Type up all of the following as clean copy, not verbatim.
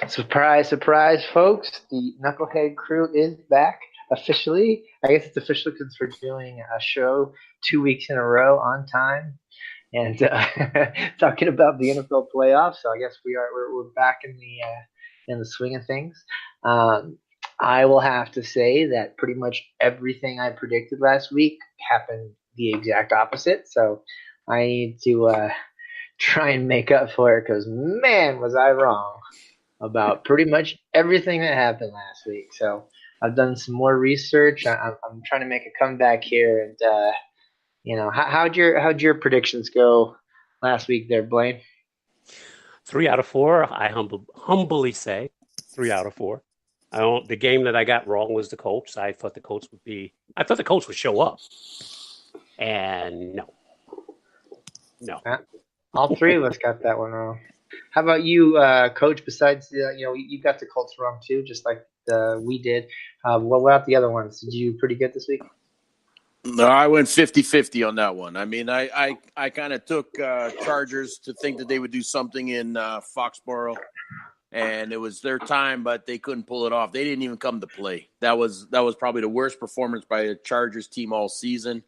Surprise, surprise, folks. The Knucklehead crew is back officially. I guess it's official because we're doing a show 2 weeks in a row on time and talking about the NFL playoffs. So I guess we're back in the swing of things. Um, I will have to say that pretty much everything I predicted last week happened the exact opposite. So I need to try and make up for it because man, was I wrong about pretty much everything that happened last week. So I've done some more research. I'm trying to make a comeback here, and how'd your predictions go last week there, Blaine? 3 out of 4. I humbly say 3 out of 4. The game that I got wrong was the Colts. I thought the Colts would show up, and no. All three of us got that one wrong. How about you, Coach? Besides, you got the Colts wrong too, just like we did. What about the other ones? Did you pretty good this week? No, I went 50-50 on that one. I mean, I kind of took Chargers to think that they would do something in Foxborough, and it was their time, but they couldn't pull it off. They didn't even come to play. That was probably the worst performance by a Chargers team all season,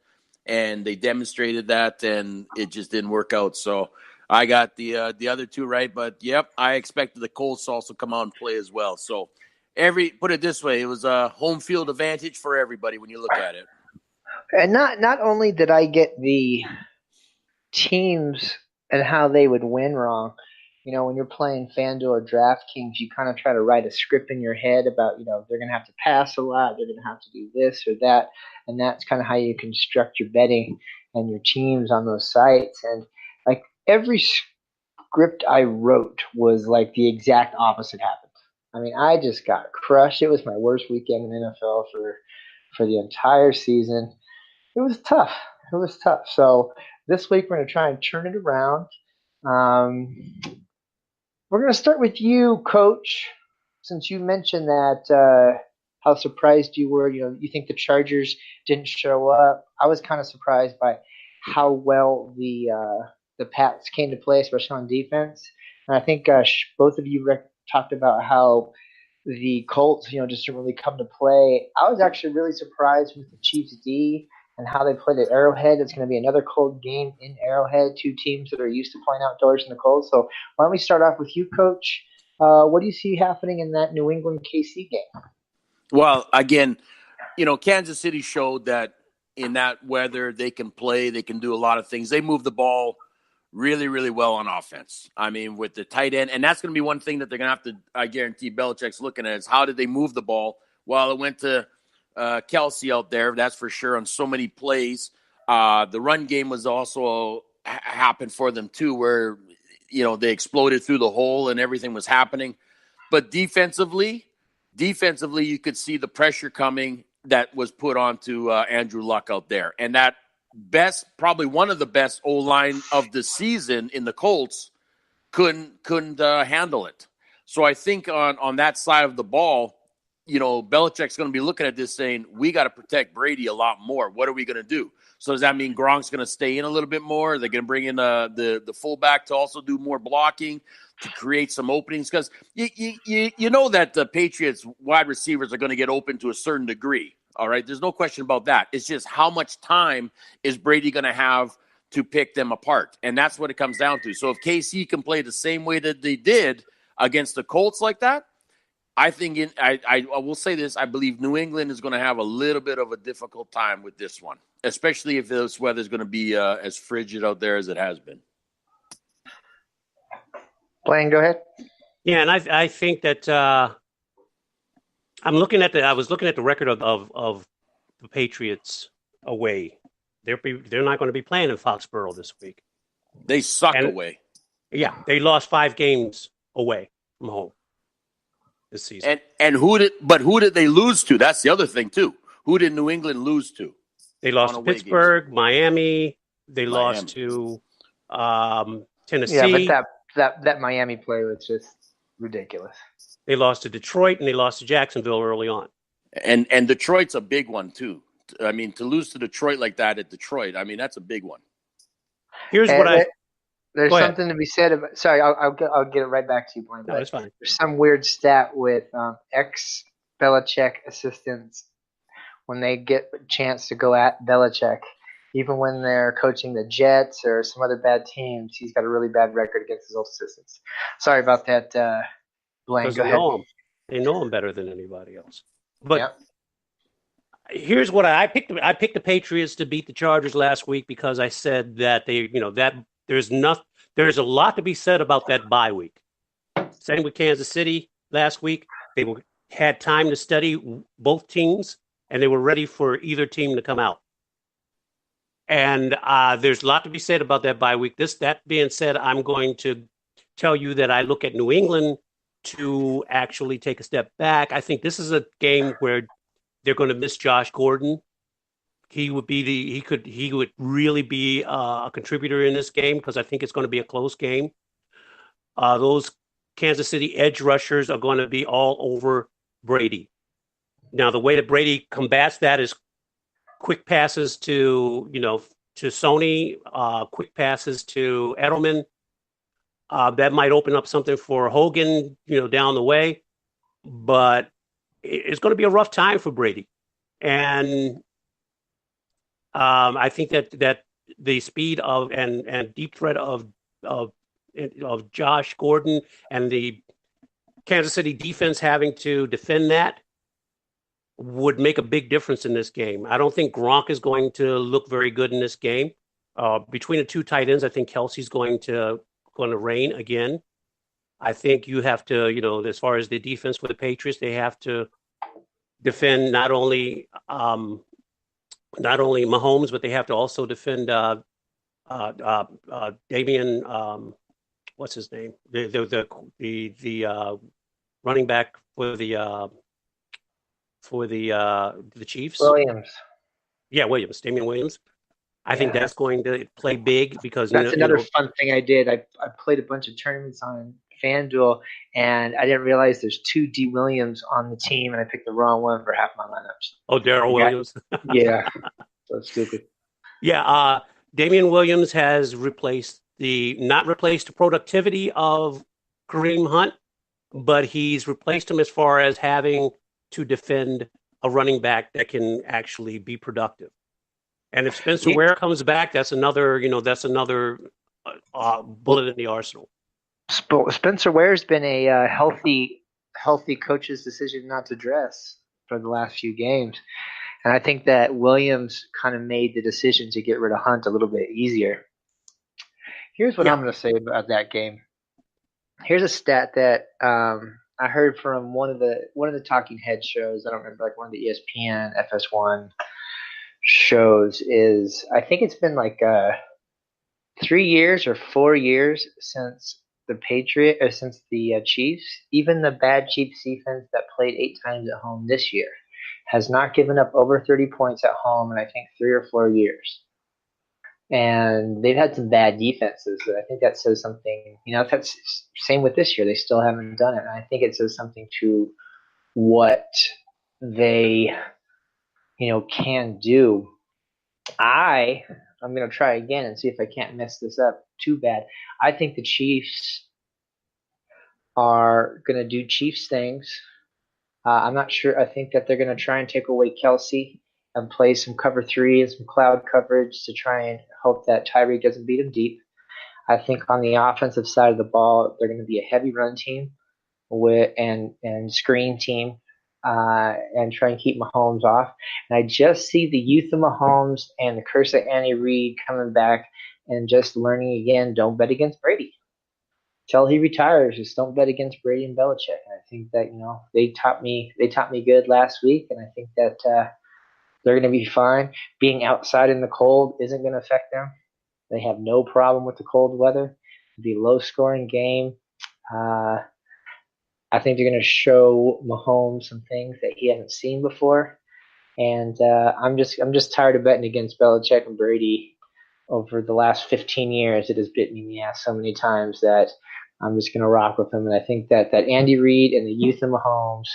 and they demonstrated that, and it just didn't work out. So I got the other two right, but yep, I expected the Colts to also come out and play as well. So put it this way, it was a home field advantage for everybody when you look at it. And not only did I get the teams and how they would win wrong, when you're playing FanDuel or DraftKings, you kind of try to write a script in your head about, they're going to have to pass a lot, they're going to have to do this or that, and that's kind of how you construct your betting and your teams on those sites. And like every script I wrote was like the exact opposite happened. I mean, I just got crushed. It was my worst weekend in NFL for the entire season. It was tough. So this week we're going to try and turn it around. We're going to start with you, Coach, since you mentioned that how surprised you were. You think the Chargers didn't show up. I was kind of surprised by how well the Pats came to play, especially on defense. And I think both of you talked about how the Colts, just didn't really come to play. I was actually really surprised with the Chiefs D and how they played at Arrowhead. It's going to be another cold game in Arrowhead, two teams that are used to playing outdoors in the cold. So why don't we start off with you, Coach? What do you see happening in that New England KC game? Well, again, Kansas City showed that in that weather they can play, they can do a lot of things. They move the ball really, really well on offense. I mean, with the tight end, and that's going to be one thing that they're going to have to, I guarantee Belichick's looking at is how did they move the ball while it went to Kelsey out there, that's for sure, on so many plays. The run game was also happened for them too, where they exploded through the hole and everything was happening. But defensively, you could see the pressure coming that was put onto Andrew Luck out there, and that probably one of the best O-line of the season in the Colts couldn't handle it. So I think on that side of the ball, Belichick's going to be looking at this saying, we got to protect Brady a lot more. What are we going to do? So does that mean Gronk's going to stay in a little bit more? Are they going to bring in the fullback to also do more blocking to create some openings? Because you know that the Patriots wide receivers are going to get open to a certain degree. All right. There's no question about that. It's just how much time is Brady going to have to pick them apart? And that's what it comes down to. So if KC can play the same way that they did against the Colts like that, I think I will say this. I believe New England is going to have a little bit of a difficult time with this one, especially if this weather is going to be as frigid out there as it has been. Blaine, go ahead. Yeah, and I think that I was looking at the record of the Patriots away. They're not going to be playing in Foxborough this week. They suck away. Yeah, they lost 5 games away from home this season. And who did they lose to? That's the other thing too. Who did New England lose to? They lost to Pittsburgh, Miami. They lost to Tennessee. Yeah, but that Miami play was just ridiculous. They lost to Detroit and they lost to Jacksonville early on. And Detroit's a big one too. I mean, to lose to Detroit like that at Detroit, I mean, that's a big one. Here's what There's Go ahead. something to be said about. Sorry, I'll get it right back to you, Blaine. No, But it's fine. there's some weird stat with ex Belichick assistants when they get a chance to go at Belichick, even when they're coaching the Jets or some other bad teams, he's got a really bad record against his old assistants. Sorry about that, Blaine. Because Go they ahead. know him. They know him better than anybody else. But Yep. here's what I picked. I picked the Patriots to beat the Chargers last week because I said that there's a lot to be said about that bye week. Same with Kansas City last week. They had time to study both teams, and they were ready for either team to come out. And there's a lot to be said about that bye week. That being said, I'm going to tell you that I look at New England to actually take a step back. I think this is a game where they're going to miss Josh Gordon. He would really be a contributor in this game because I think it's going to be a close game. Those Kansas City edge rushers are going to be all over Brady. Now, the way that Brady combats that is quick passes to Sony, quick passes to Edelman. That might open up something for Hogan, down the way. But it's going to be a rough time for Brady. And I think that the speed of and deep threat of Josh Gordon and the Kansas City defense having to defend that would make a big difference in this game. I don't think Gronk is going to look very good in this game. Between the two tight ends, I think Kelsey's going to reign again. I think you have to, as far as the defense for the Patriots, they have to defend not only Mahomes, but they have to also defend Damian. What's his name? The running back for the Chiefs. Williams. Yeah, Damian Williams. I think that's going to play big because that's another fun thing I did. I played a bunch of tournaments on FanDuel, and I didn't realize there's 2 D Williams on the team, and I picked the wrong one for half my lineups. Oh, Darrell Williams. Yeah, so stupid. Yeah, Damian Williams has not replaced the productivity of Kareem Hunt, but he's replaced him as far as having to defend a running back that can actually be productive. And if Spencer Ware comes back, that's another bullet in the arsenal. Spencer Ware's been a healthy coach's decision not to dress for the last few games. And I think that Williams kind of made the decision to get rid of Hunt a little bit easier. Here's what I'm going to say about that game. Here's a stat that I heard from one of the talking head shows. I don't remember, like one of the ESPN FS1 shows. Is I think it's been like 3 years or 4 years since the Chiefs, even the bad Chiefs defense that played 8 times at home this year, has not given up over 30 points at home in I think 3 or 4 years. And they've had some bad defenses. I think that says something. That's same with this year. They still haven't done it. And I think it says something to what they, can do. I'm going to try again and see if I can't mess this up too bad. I think the Chiefs are going to do Chiefs things. I'm not sure. I think that they're going to try and take away Kelsey and play some cover 3 and some cloud coverage to try and hope that Tyreek doesn't beat him deep. I think on the offensive side of the ball, they're going to be a heavy run team and screen team and try and keep Mahomes off. And I just see the youth of Mahomes and the curse of Andy Reid coming back and just learning again, don't bet against Brady. Till he retires, just don't bet against Brady and Belichick. And I think that, they taught me good last week, and I think that they're going to be fine. Being outside in the cold isn't going to affect them. They have no problem with the cold weather. It'll be a low-scoring game. I think they're going to show Mahomes some things that he hasn't seen before. And I'm just tired of betting against Belichick and Brady over the last 15 years. It has bitten me in the ass so many times that I'm just going to rock with them. And I think that Andy Reid and the youth of Mahomes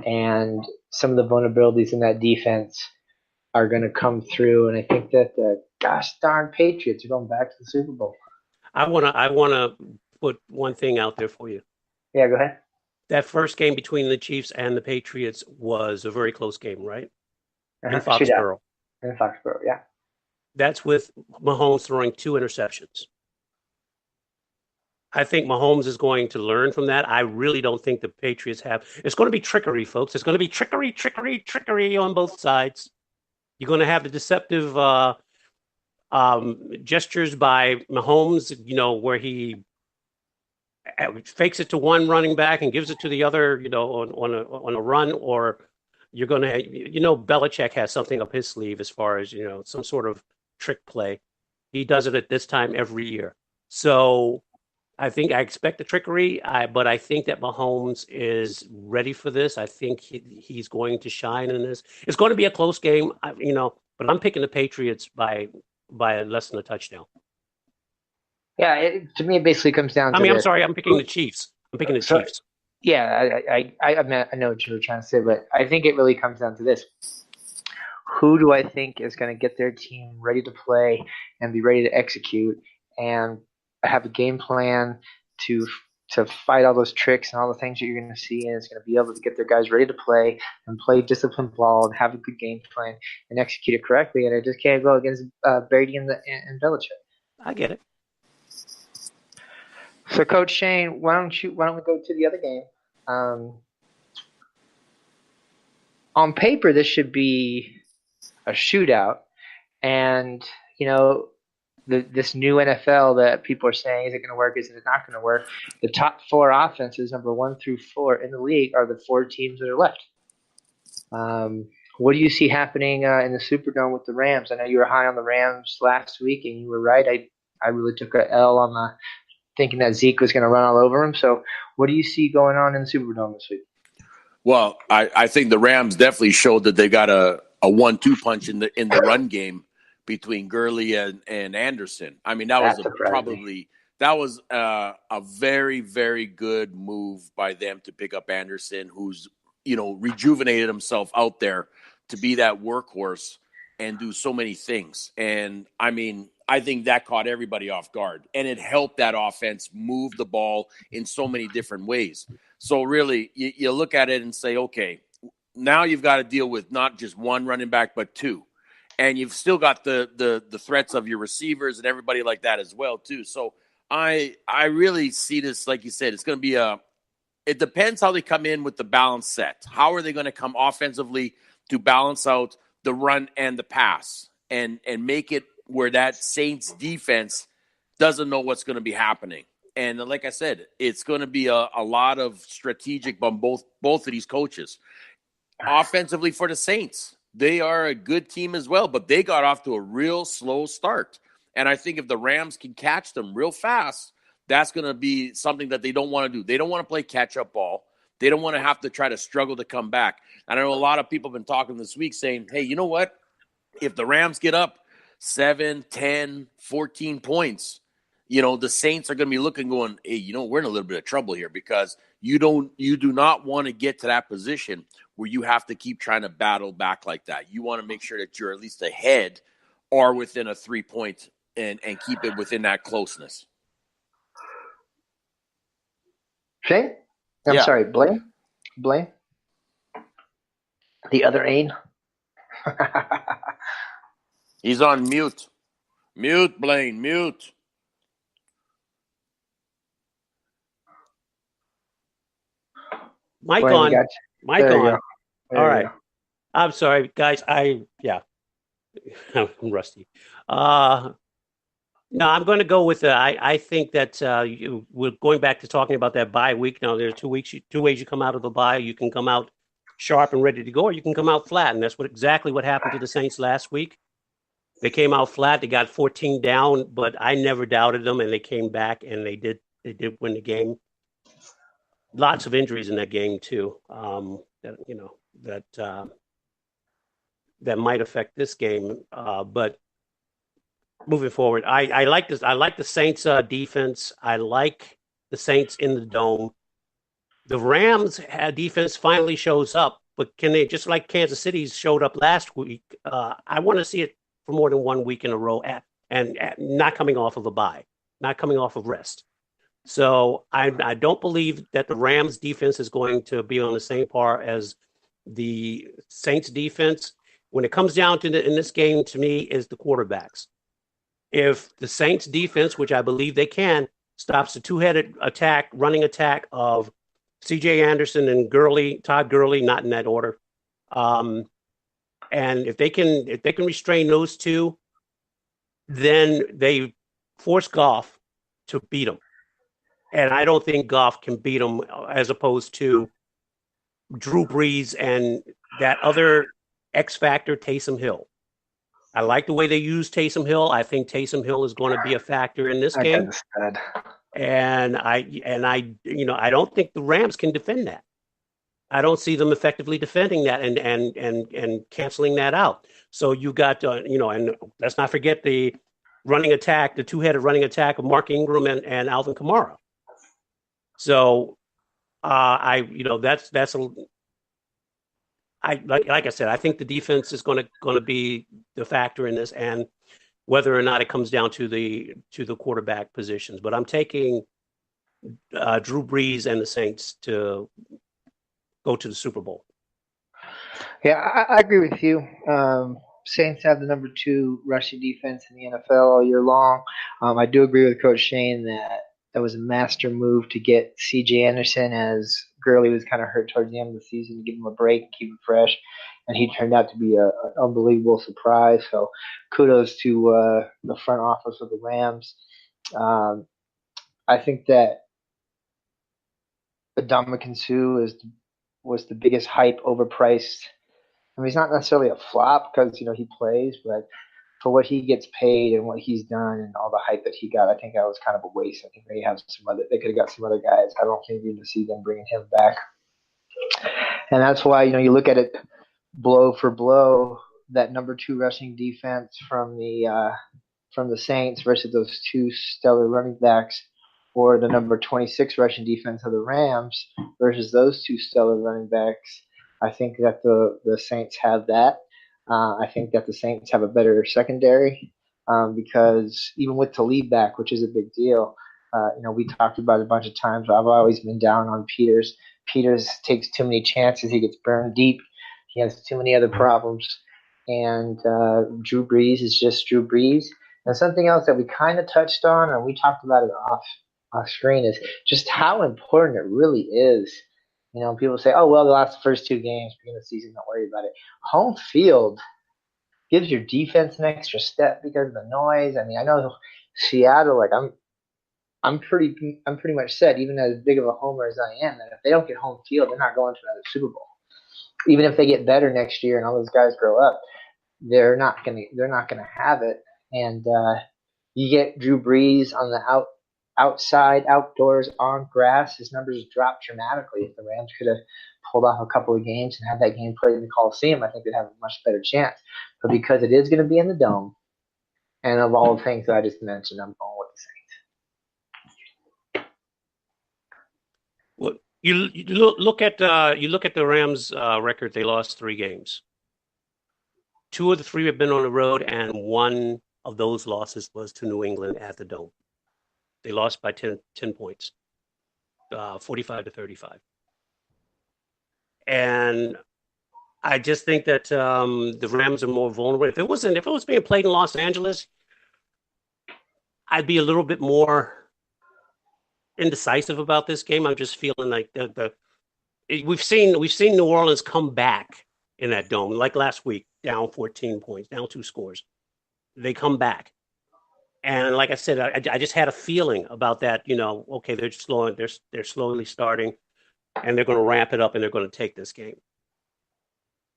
and some of the vulnerabilities in that defense are going to come through. And I think that the gosh darn Patriots are going back to the Super Bowl. I wanna put one thing out there for you. Yeah, go ahead. That first game between the Chiefs and the Patriots was a very close game, right? In Shootout Foxborough. in Foxborough. Yeah. That's with Mahomes throwing 2 interceptions. I think Mahomes is going to learn from that. I really don't think the Patriots have. It's going to be trickery, folks. It's going to be trickery on both sides. You're going to have the deceptive gestures by Mahomes, where he fakes it to one running back and gives it to the other, on a run, or you're going to, Belichick has something up his sleeve as far as, some sort of trick play. He does it at this time every year. So I expect the trickery, but I think that Mahomes is ready for this. I think he's going to shine in this. It's going to be a close game, but I'm picking the Patriots by less than a touchdown. Yeah, to me, it basically comes down to I'm sorry, I'm picking the Chiefs. Chiefs. Yeah, I know what you were trying to say, but I think it really comes down to this. Who do I think is going to get their team ready to play and be ready to execute and have a game plan to fight all those tricks and all the things that you're going to see, and it's going to be able to get their guys ready to play and play disciplined ball and have a good game plan and execute it correctly. And I just can't go against Brady and Belichick. I get it. So, Coach Shane, why don't we go to the other game? On paper, this should be a shootout, and this new NFL that people are saying, is it going to work? Is it not going to work? The top 4 offenses, number 1 through 4 in the league, are the 4 teams that are left. What do you see happening in the Superdome with the Rams? I know you were high on the Rams last week, and you were right. I really took a L on the thinking that Zeke was going to run all over him. So what do you see going on in the Superdome this week? Well, I think the Rams definitely showed that they got a 1-2 punch in the run game between Gurley and Anderson. I mean, that was a very, very good move by them to pick up Anderson, who's, rejuvenated himself out there to be that workhorse and do so many things. And I mean, I think that caught everybody off guard, and it helped that offense move the ball in so many different ways. So really, you look at it and say, okay, now you've got to deal with not just one running back, but 2. And you've still got the threats of your receivers and everybody like that as well, too. So I really see this, like you said, it's going to be it depends how they come in with the balance set. How are they going to come offensively to balance out the run and the pass and make it where that Saints defense doesn't know what's going to be happening. And like I said, it's going to be a lot of strategic on both of these coaches. Offensively for the Saints, they are a good team as well, but they got off to a real slow start. And I think if the Rams can catch them real fast, that's going to be something that they don't want to do. They don't want to play catch-up ball. They don't want to have to try to struggle to come back. And I know a lot of people have been talking this week saying, hey, you know what? If the Rams get up 7, 10, 14 points, the Saints are going to be looking going, hey, we're in a little bit of trouble here because you do not want to get to that position where you have to keep trying to battle back like that. You want to make sure that you're at least ahead or within a 3-point and keep it within that closeness. Shane? I'm sorry, Blaine? The other Ain? He's on mute. Mute, Blaine, mute. Mic on. All right. I'm sorry, guys. I'm rusty. No, I'm going to go with I think that we're going back to talking about that bye week. Now, there's 2 weeks. 2 ways you come out of the bye. You can come out sharp and ready to go, or you can come out flat, and that's exactly what happened to the Saints last week. They came out flat. They got 14 down, but I never doubted them, and they came back and they did win the game. Lots of injuries in that game too. That might affect this game, but. Moving forward, I like this. I like the Saints' defense. I like the Saints in the dome. The Rams' defense finally shows up, but can they, just like Kansas City's showed up last week? I want to see it for more than 1 week in a row, and not coming off of a bye. not coming off of rest. So I don't believe that the Rams defense is going to be on the same par as the Saints defense. When it comes down to in this game, to me, is the quarterbacks. If the Saints defense, which I believe they can, stops the two-headed running attack of C.J. Anderson and Todd Gurley, not in that order, and if they can restrain those two, then they force Goff to beat them. And I don't think Goff can beat them as opposed to Drew Brees and that other X factor, Taysom Hill. I like the way they use Taysom Hill. I think Taysom Hill is going to be a factor in this game. And I don't think the Rams can defend that. I don't see them effectively defending that and canceling that out. So you got and let's not forget the running attack, the two-headed running attack of Mark Ingram and Alvin Kamara. So like I said, I think the defense is going to be the factor in this, and whether or not it comes down to the quarterback positions. But I'm taking Drew Brees and the Saints to go to the Super Bowl. Yeah, I agree with you. Saints have the number 2 rushing defense in the NFL all year long. I do agree with Coach Shane that was a master move to get C.J. Anderson, as Gurley was kind of hurt towards the end of the season, to give him a break and keep him fresh. And he turned out to be an unbelievable surprise. So kudos to the front office of the Rams. I think that Ndamukong Suh was the biggest hype, overpriced. I mean, he's not necessarily a flop because he plays, but for what he gets paid and what he's done and all the hype that he got, I think that was kind of a waste. I think they could have got some other guys. I don't think you're going to see them bringing him back. And that's why, you look at it blow for blow, that number 2 rushing defense from the Saints versus those 2 stellar running backs, or the number 26 rushing defense of the Rams versus those 2 stellar running backs. I think that the Saints have that. I think that the Saints have a better secondary because even with Talib back, which is a big deal, we talked about it a bunch of times. I've always been down on Peters. Peters takes too many chances. He gets burned deep. He has too many other problems. And Drew Brees is just Drew Brees. And something else that we kind of touched on, and we talked about it off screen, is just how important it really is. People say, oh, well, they lost the first 2 games, beginning of the season, don't worry about it. Home field gives your defense an extra step because of the noise. I mean, I know Seattle, I'm pretty much set, even as big of a homer as I am, that if they don't get home field, they're not going to another Super Bowl. Even if they get better next year and all those guys grow up, they're not gonna have it. And you get Drew Brees on the outside, outdoors, on grass, his numbers dropped dramatically. If the Rams could have pulled off a couple of games and had that game played in the Coliseum, I think they'd have a much better chance. But because it is going to be in the Dome, and of all the things that I just mentioned, I'm going with the Saints. Well, you look at the Rams' record. They lost 3 games. 2 of the 3 have been on the road, and 1 of those losses was to New England at the Dome. They lost by 10 points, 45-35. And I just think that the Rams are more vulnerable. If it was being played in Los Angeles, I'd be a little bit more indecisive about this game. I'm just feeling like we've seen New Orleans come back in that Dome, like last week, down 14 points, down 2 scores. They come back. And like I said, I just had a feeling about that. Okay, they're slowly starting, and they're going to ramp it up, and they're going to take this game.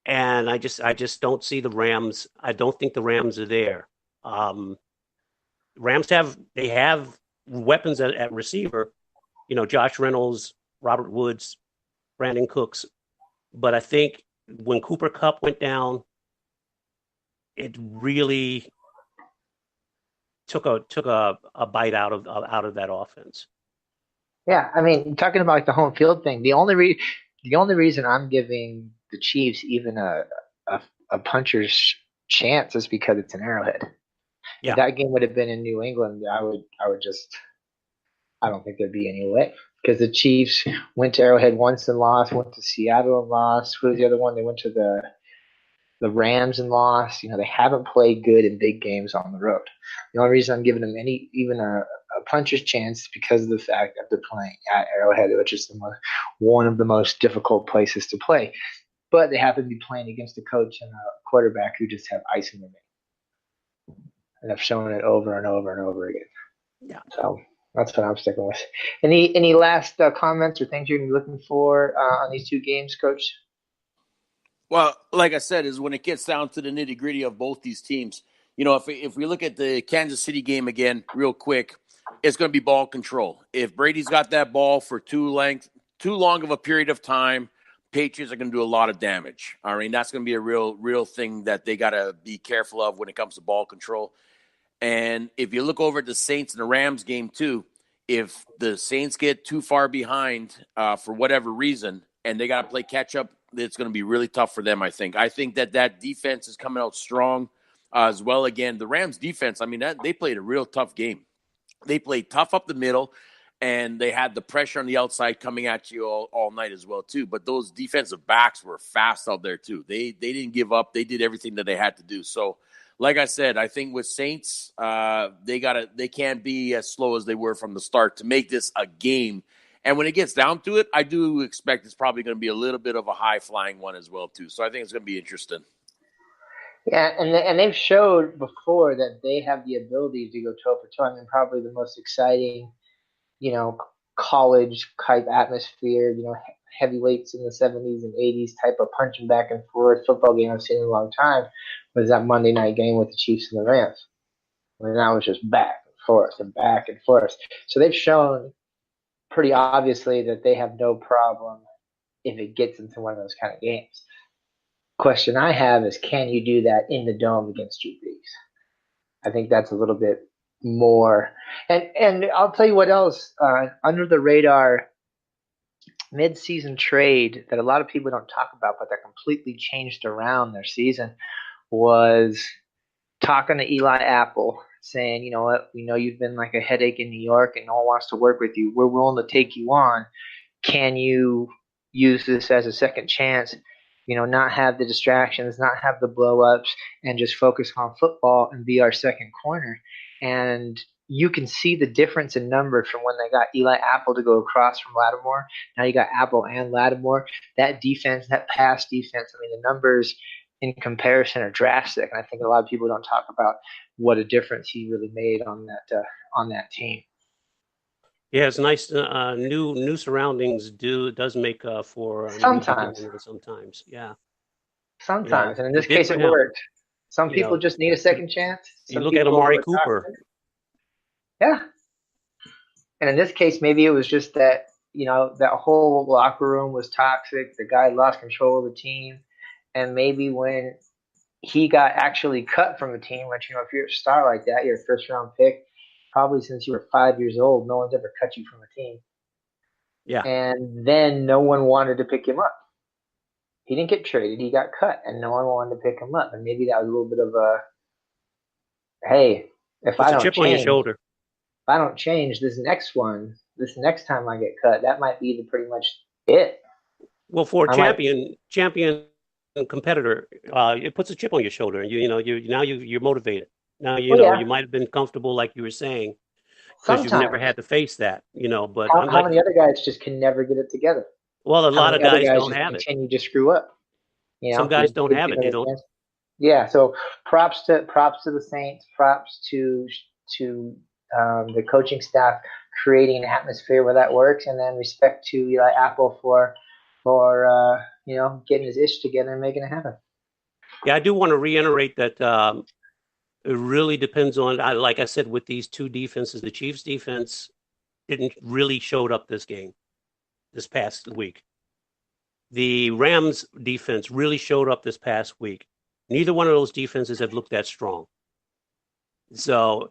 And I just don't see the Rams. I don't think the Rams are there. Rams have weapons at receiver. Josh Reynolds, Robert Woods, Brandon Cooks. But I think when Cooper Kupp went down, it really took a bite out of that offense. Yeah, I mean, talking about the home field thing, the only reason I'm giving the Chiefs even a puncher's chance is because it's an Arrowhead. If that game would have been in New England, I don't think there'd be any way, because the Chiefs went to Arrowhead once and lost, went to Seattle and lost. Who was the other one? They went to the Rams and lost. They haven't played good in big games on the road. The only reason I'm giving them even a puncher's chance is because of the fact that they're playing at Arrowhead, which is one of the most difficult places to play. But they happen to be playing against a coach and a quarterback who just have ice in their veins. And I've shown it over and over and over again. Yeah. So that's what I'm sticking with. Any last comments or things you're going to be looking for on these two games, Coach? Well, like I said, is when it gets down to the nitty gritty of both these teams. If we look at the Kansas City game again, real quick, it's going to be ball control. If Brady's got that ball for too long of a period of time, Patriots are going to do a lot of damage. I mean, that's going to be a real thing that they got to be careful of when it comes to ball control. And if you look over at the Saints and the Rams game too, if the Saints get too far behind for whatever reason and they got to play catch up, it's going to be really tough for them, I think. I think that defense is coming out strong as well. Again, the Rams defense, I mean, they played a real tough game. They played tough up the middle, and they had the pressure on the outside coming at you all night as well, too. But those defensive backs were fast out there, too. They didn't give up. They did everything that they had to do. So, like I said, I think with Saints, they can't be as slow as they were from the start to make this a game. And when it gets down to it, I do expect it's probably going to be a little bit of a high-flying one as well, too. So I think it's going to be interesting. Yeah, and they've showed before that they have the ability to go toe for toe. I mean, probably the most exciting, college type atmosphere, heavyweights in the 70s and 80s type of punching back and forth football game I've seen in a long time was that Monday night game with the Chiefs and the Rams. I mean, that was just back and forth and back and forth. So they've shown pretty obviously that they have no problem if it gets into one of those kind of games. Question I have is, can you do that in the dome against Drew Brees? I think that's a little bit more. And I'll tell you what else, under the radar mid-season trade that a lot of people don't talk about, but that completely changed around their season, was talking to Eli Apple, saying, you know what, we know you've been like a headache in New York and no one wants to work with you. We're willing to take you on. Can you use this as a second chance? Not have the distractions, not have the blow-ups, and just focus on football and be our second corner. And you can see the difference in numbers from when they got Eli Apple to go across from Lattimore. Now you got Apple and Lattimore. That defense, that pass defense, I mean, the numbers in comparison are drastic. And I think a lot of people don't talk about what a difference he really made on that team. Yeah, it's nice. New surroundings does make for sometimes. Yeah. Sometimes, and in this case, it worked. Some people just need a second chance. You look at Amari Cooper. Yeah, and in this case, maybe it was just that that whole locker room was toxic. The guy lost control of the team, and maybe when he got actually cut from the team, which if you're a star like that, you're a first-round pick. Probably since you were 5 years old, no one's ever cut you from a team. Yeah. And then no one wanted to pick him up. He didn't get traded. He got cut, and no one wanted to pick him up. And maybe that was a little bit of a, hey, if I don't change, on your shoulder. If I don't change this next time I get cut, that might be pretty much it. Well, for a champion competitor, it puts a chip on your shoulder, and you're motivated. Now, you might have been comfortable, like you were saying, because you've never had to face that, but how many other guys just can never get it together? Well, a lot of guys don't have it. Continue to screw up. Some guys don't have it, Yeah, so props to the Saints, props to the coaching staff creating an atmosphere where that works, and then respect to Eli Apple for getting his ish together and making it happen. Yeah, I do want to reiterate that it really depends on, like I said, with these two defenses. The Chiefs' defense didn't really showed up this past week. The Rams' defense really showed up this past week. Neither one of those defenses have looked that strong. So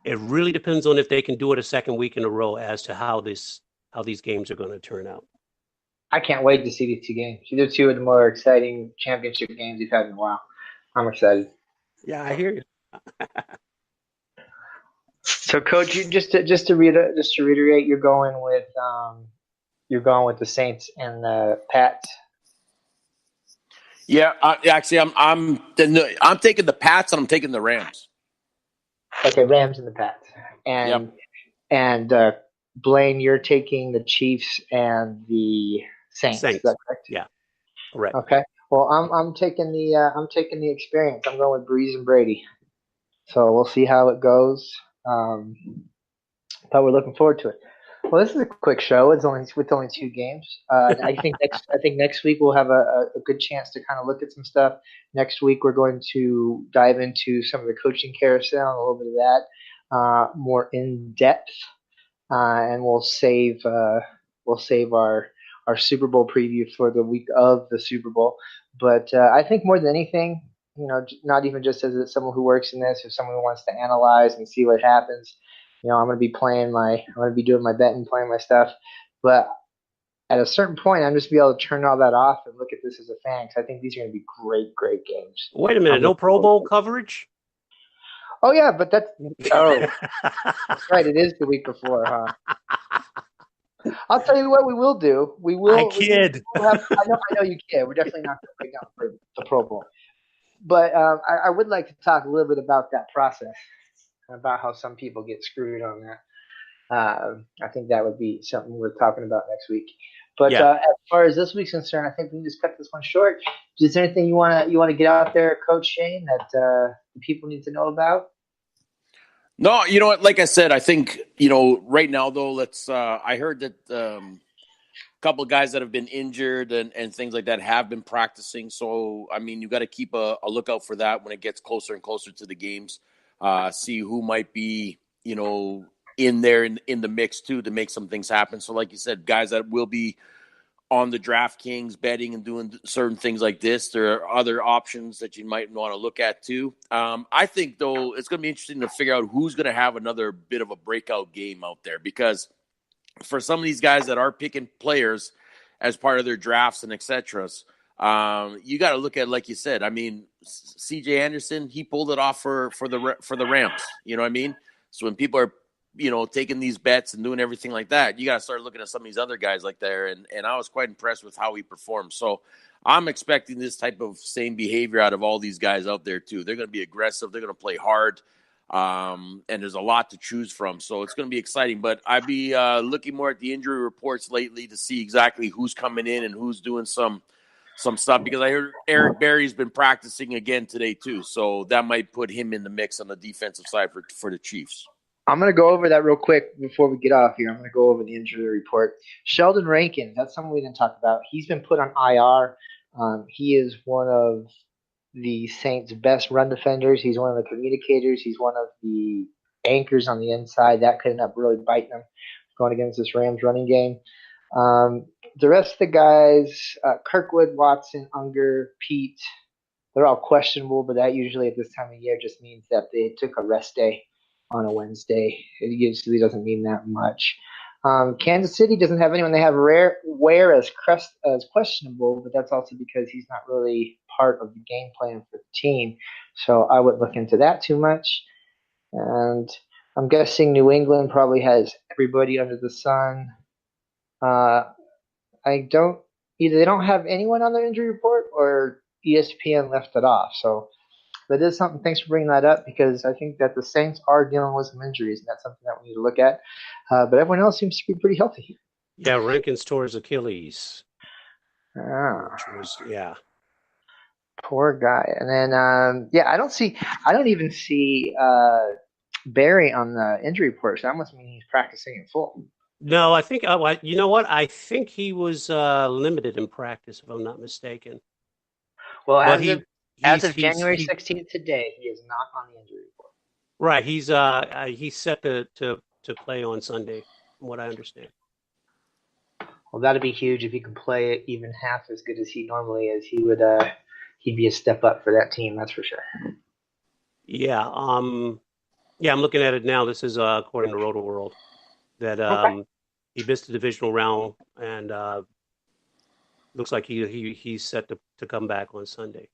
it really depends on if they can do it a second week in a row as to how these games are going to turn out. I can't wait to see these two games. These are two of the more exciting championship games we've had in a while. I'm excited. Yeah, I hear you. So, Coach, just to reiterate, you're going with the Saints and the Pats. Yeah, actually, I'm taking the Pats and I'm taking the Rams. Okay, Rams and the Pats, Yep. and Blaine, you're taking the Chiefs and the Saints. Is Saints. that correct? Yeah, correct. Okay. Well, I'm taking the experience. I'm going with Breeze and Brady. So we'll see how it goes. Um, but we're looking forward to it. Well, this is a quick show. It's only with only two games. I think next week we'll have a good chance to kind of look at some stuff. Next week we're going to dive into some of the coaching carousel and a little bit of that more in depth, and we'll save our Super Bowl preview for the week of the Super Bowl. But I think more than anything, not even just as someone who works in this, or someone who wants to analyze and see what happens. I'm going to be doing my betting, playing my stuff. But at a certain point, I'm just be able to turn all that off and look at this as a fan, because I think these are going to be great, great games. Wait a minute, no Pro Bowl coverage? Oh yeah, but that's right. It is the week before, huh? I'll tell you what we will do. We will. I kid. I know you kid. We're definitely not going to break down for the Pro Bowl, but I would like to talk a little bit about that process, about how some people get screwed on that. I think that would be something we're talking about next week. But Yeah. As far as this week's concerned, I think we can just cut this one short. Is there anything you wanna get out there, Coach Shane, that the people need to know about? No, you know what? Like I said, I think right now though, let's. I heard that a couple of guys that have been injured and things like that have been practicing. So I mean, you got to keep a lookout for that when it gets closer and closer to the games. See who might be in there in the mix too to make some things happen. So like you said, guys that will be on the DraftKings betting and doing certain things like this. There are other options that you might want to look at too. I think though it's going to be interesting to figure out who's going to have another bit of a breakout game out there, because for some of these guys that are picking players as part of their drafts and etc. You got to look at, like you said. I mean, C.J. Anderson, he pulled it off for the Rams. You know what I mean? So when people are taking these bets and doing everything like that, you got to start looking at some of these other guys like there. And I was quite impressed with how he performed. So I'm expecting this type of same behavior out of all these guys out there too. They're going to be aggressive. They're going to play hard. And there's a lot to choose from. So it's going to be exciting. But I'd be looking more at the injury reports lately to see exactly who's coming in and who's doing some stuff, because I heard Eric Berry's been practicing again today too. So that might put him in the mix on the defensive side for the Chiefs. I'm going to go over that real quick before we get off here. I'm going to go over the injury report. Sheldon Rankin, that's something we didn't talk about. He's been put on IR. He is one of the Saints' best run defenders. He's one of the communicators. He's one of the anchors on the inside. That could end up really biting him going against this Rams running game. The rest of the guys, Kirkwood, Watson, Unger, Pete, they're all questionable, but that usually at this time of year just means that they took a rest day on a Wednesday. It usually doesn't mean that much. Kansas City doesn't have anyone. They have Ware as questionable, but that's also because he's not really part of the game plan for the team. So I wouldn't look into that too much. And I'm guessing New England probably has everybody under the sun. Either they don't have anyone on their injury report, or ESPN left it off. So that is something. Thanks for bringing that up, because I think that the Saints are dealing with some injuries, and that's something that we need to look at. But everyone else seems to be pretty healthy. Yeah, Rankin's tore his Achilles. Yeah. Poor guy. And then I don't even see Barry on the injury report. So that must mean he's practicing in full. No, I think you know what? I think he was limited in practice, if I'm not mistaken. Well, as of January 16th today, he is not on the injury report. Right. He's set to play on Sunday, from what I understand. Well, that'd be huge if he could play it even half as good as he normally is. He'd be a step up for that team, that's for sure. Yeah. I'm looking at it now. This is according to Roto World that he missed the divisional round, and looks like he's set to come back on Sunday.